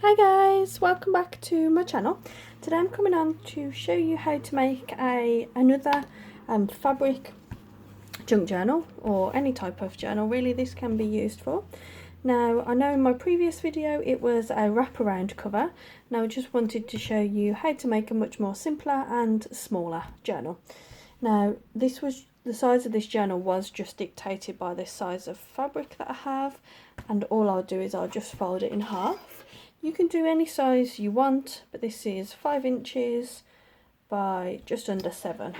Hi guys, welcome back to my channel. Today I'm coming on to show you how to make another fabric junk journal, or any type of journal really this can be used for. Now I know in my previous video it was a wraparound cover. Now I just wanted to show you how to make a much more simpler and smaller journal. Now this was the size of this journal was just dictated by this size of fabric that I have, and all I'll do is I'll just fold it in half. You can do any size you want, but this is 5 inches by just under 7.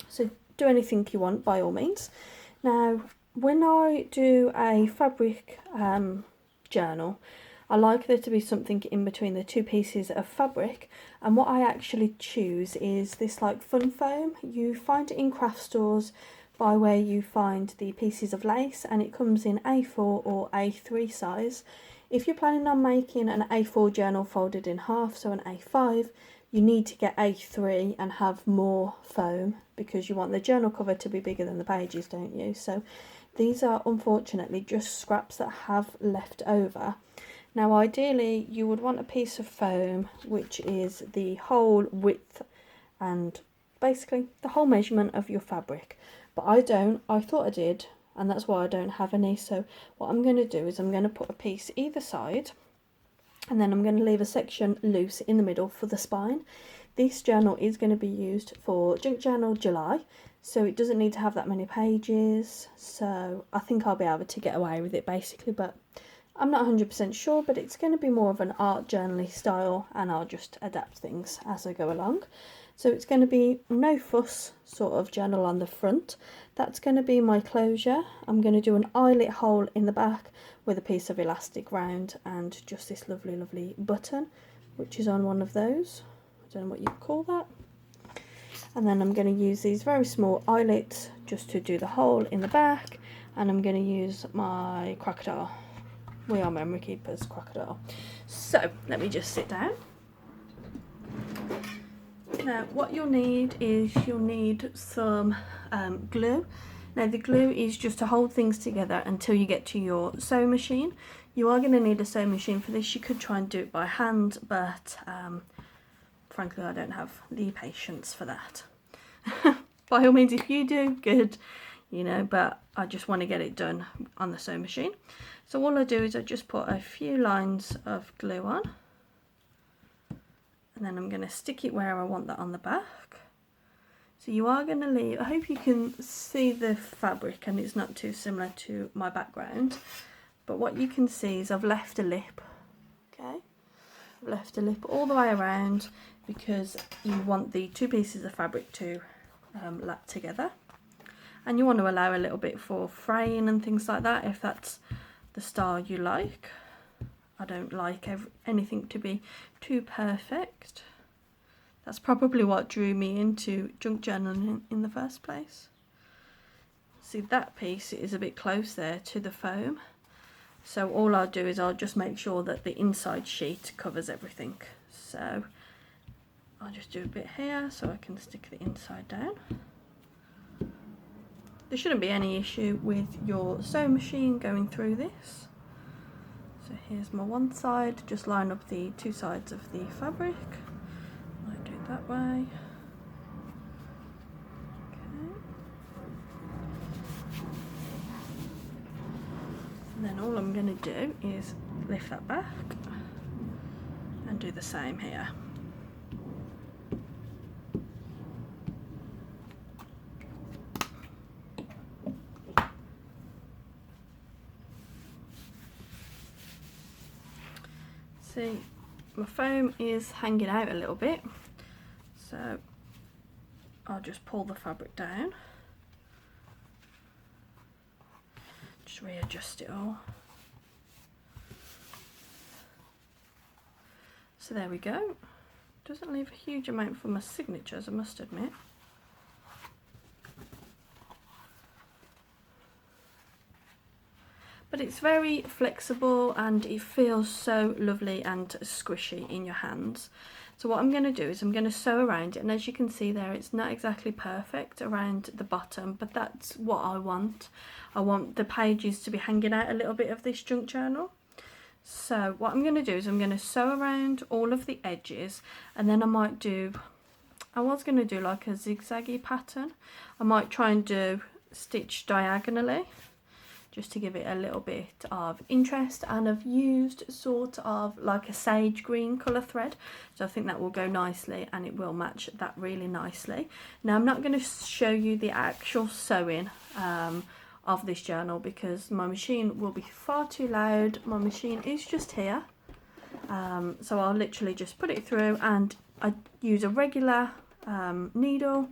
So do anything you want by all means. Now, when I do a fabric journal, I like there to be something in between the two pieces of fabric, and what I actually choose is this like fun foam. You find it in craft stores by where you find the pieces of lace, and it comes in A4 or A3 size. If you're planning on making an A4 journal folded in half, so an A5, you need to get A3 and have more foam because you want the journal cover to be bigger than the pages, don't you? So these are unfortunately just scraps that have left over. Now ideally you would want a piece of foam which is the whole width and basically the whole measurement of your fabric, but I don't. I thought I did, and that's why I don't have any. So what I'm going to do is I'm going to put a piece either side, and then I'm going to leave a section loose in the middle for the spine. This journal is going to be used for Junk Journal July, so it doesn't need to have that many pages, so I think I'll be able to get away with it basically, but I'm not 100% sure. But it's going to be more of an art journaly style, and I'll just adapt things as I go along. So it's going to be no fuss sort of journal on the front. That's going to be my closure. I'm going to do an eyelet hole in the back with a piece of elastic round and just this lovely button which is on one of those. I don't know what you call that. And then I'm going to use these very small eyelets just to do the hole in the back, and I'm going to use my crocodile. We are memory keepers, crocodile. So let me just sit down. Now what you'll need is you'll need some glue. Now the glue is just to hold things together until you get to your sewing machine. You are going to need a sewing machine for this. You could try and do it by hand, but frankly I don't have the patience for that. By all means, if you do, good, you know, but I just want to get it done on the sewing machine. So all I do is I just put a few lines of glue on, and then I'm going to stick it where I want that on the back. So you are going to leave, I hope you can see the fabric and it's not too similar to my background, but what you can see is I've left a lip, okay? I've left a lip all the way around because you want the two pieces of fabric to lap together, and you want to allow a little bit for fraying and things like that if that's the style you like. I don't like anything to be too perfect. That's probably what drew me into junk journaling in the first place. See, that piece is a bit close there to the foam, so all I'll do is I'll just make sure that the inside sheet covers everything. So I'll just do a bit here so I can stick the inside down. There shouldn't be any issue with your sewing machine going through this. So here's my one side, just line up the two sides of the fabric. I do it that way. Okay. And then all I'm going to do is lift that back and do the same here. See, my foam is hanging out a little bit, so I'll just pull the fabric down, just readjust it all. So there we go. Doesn't leave a huge amount for my signatures, I must admit. But it's very flexible and it feels so lovely and squishy in your hands. So what I'm going to do is I'm going to sew around it, and as you can see there, it's not exactly perfect around the bottom, but that's what I want. I want the pages to be hanging out a little bit of this junk journal. So what I'm going to do is I'm going to sew around all of the edges, and then I might do, I was going to do like a zigzaggy pattern. I might try and do stitch diagonally just to give it a little bit of interest, and I've used sort of like a sage green colour thread, so I think that will go nicely and it will match that really nicely. Now I'm not going to show you the actual sewing of this journal because my machine will be far too loud. My machine is just here, so I'll literally just put it through, and I use a regular needle,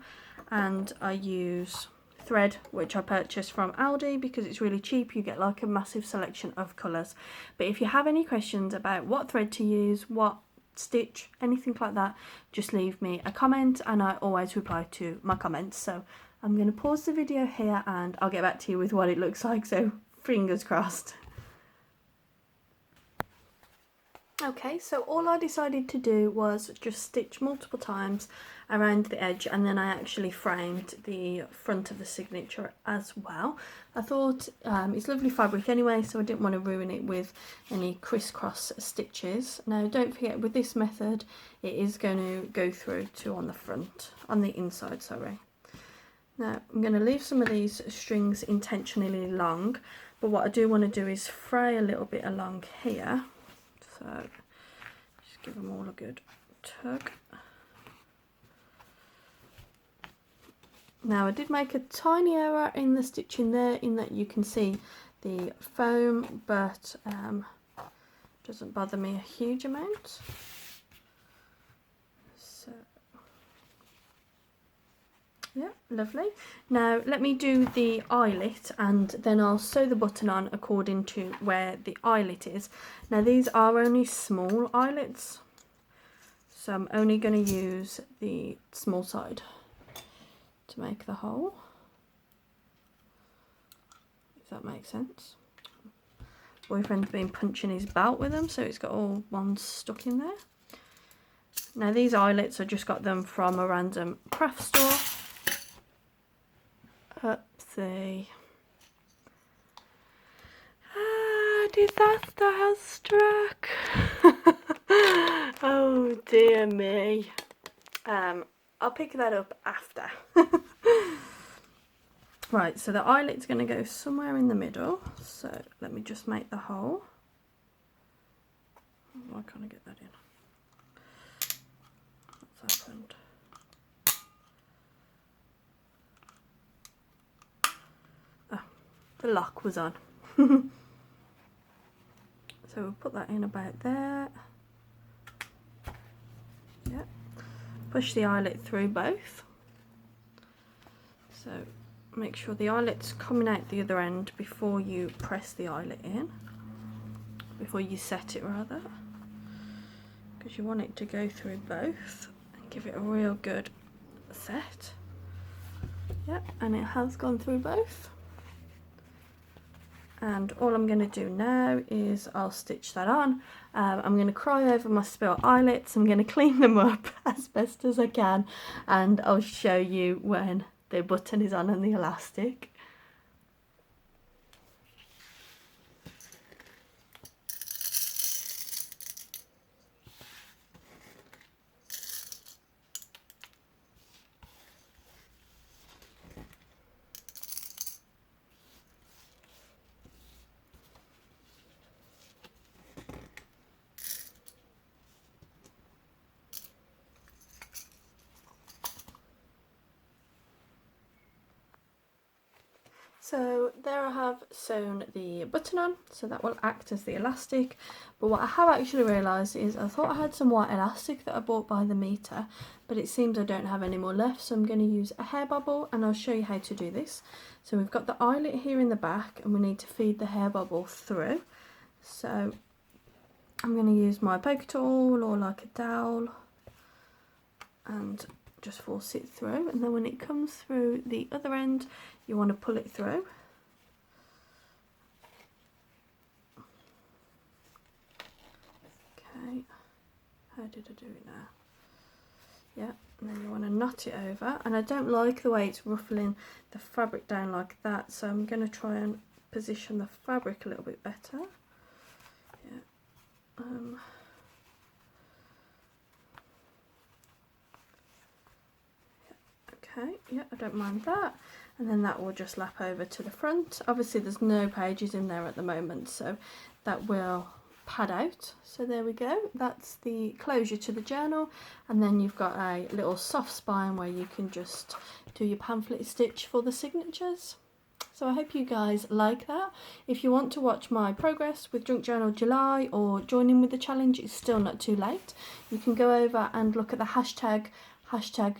and I use thread which I purchased from Aldi because it's really cheap. You get like a massive selection of colours. But if you have any questions about what thread to use, what stitch, anything like that, just leave me a comment and I always reply to my comments. So I'm going to pause the video here and I'll get back to you with what it looks like, so fingers crossed. Okay, so all I decided to do was just stitch multiple times around the edge, and then I actually framed the front of the signature as well. I thought it's lovely fabric anyway, so I didn't want to ruin it with any crisscross stitches. Now don't forget, with this method it is going to go through to on the front, on the inside, sorry. Now I'm going to leave some of these strings intentionally long, but what I do want to do is fray a little bit along here. So just give them all a good tug. Now I did make a tiny error in the stitching there, in that you can see the foam, but doesn't bother me a huge amount. So yeah, lovely. Now let me do the eyelet and then I'll sew the button on according to where the eyelet is. Now these are only small eyelets, so I'm only going to use the small side to make the hole, if that makes sense. Boyfriend's been punching his belt with them, so it's got all ones stuck in there. Now these eyelets, I just got them from a random craft store. Oopsie. Disaster has struck. Oh dear me. I'll pick that up after. Right, so the eyelet's going to go somewhere in the middle, so let me just make the hole. Why can't I get that in? What's happened? The lock was on. So we'll put that in about there. Yeah. Push the eyelet through both. So make sure the eyelet's coming out the other end before you press the eyelet in. Before you set it rather. Because you want it to go through both and give it a real good set. Yeah, and it has gone through both. And all I'm going to do now is I'll stitch that on. I'm going to cry over my spilt eyelets. I'm going to clean them up as best as I can, and I'll show you when the button is on and the elastic. So there I have sewn the button on, so that will act as the elastic. But what I have actually realised is I thought I had some white elastic that I bought by the meter, but it seems I don't have any more left, so I'm going to use a hair bubble and I'll show you how to do this. So we've got the eyelet here in the back and we need to feed the hair bubble through. So I'm going to use my poker tool or like a dowel and just force it through, and then when it comes through the other end you want to pull it through. Okay, how did I do it now? Yeah, and then you want to knot it over, and I don't like the way it's ruffling the fabric down like that, so I'm going to try and position the fabric a little bit better. Yeah, Okay, yeah, I don't mind that. And then that will just lap over to the front. Obviously there's no pages in there at the moment, so that will pad out. So there we go, that's the closure to the journal. And then you've got a little soft spine where you can just do your pamphlet stitch for the signatures. So I hope you guys like that. If you want to watch my progress with Junk Journal July or join in with the challenge, it's still not too late. You can go over and look at the hashtag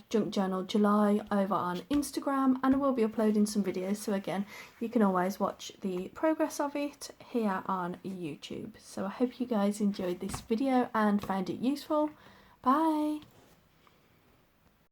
Junk Journal July over on Instagram, and I will be uploading some videos, so again you can always watch the progress of it here on YouTube. So I hope you guys enjoyed this video and found it useful. Bye.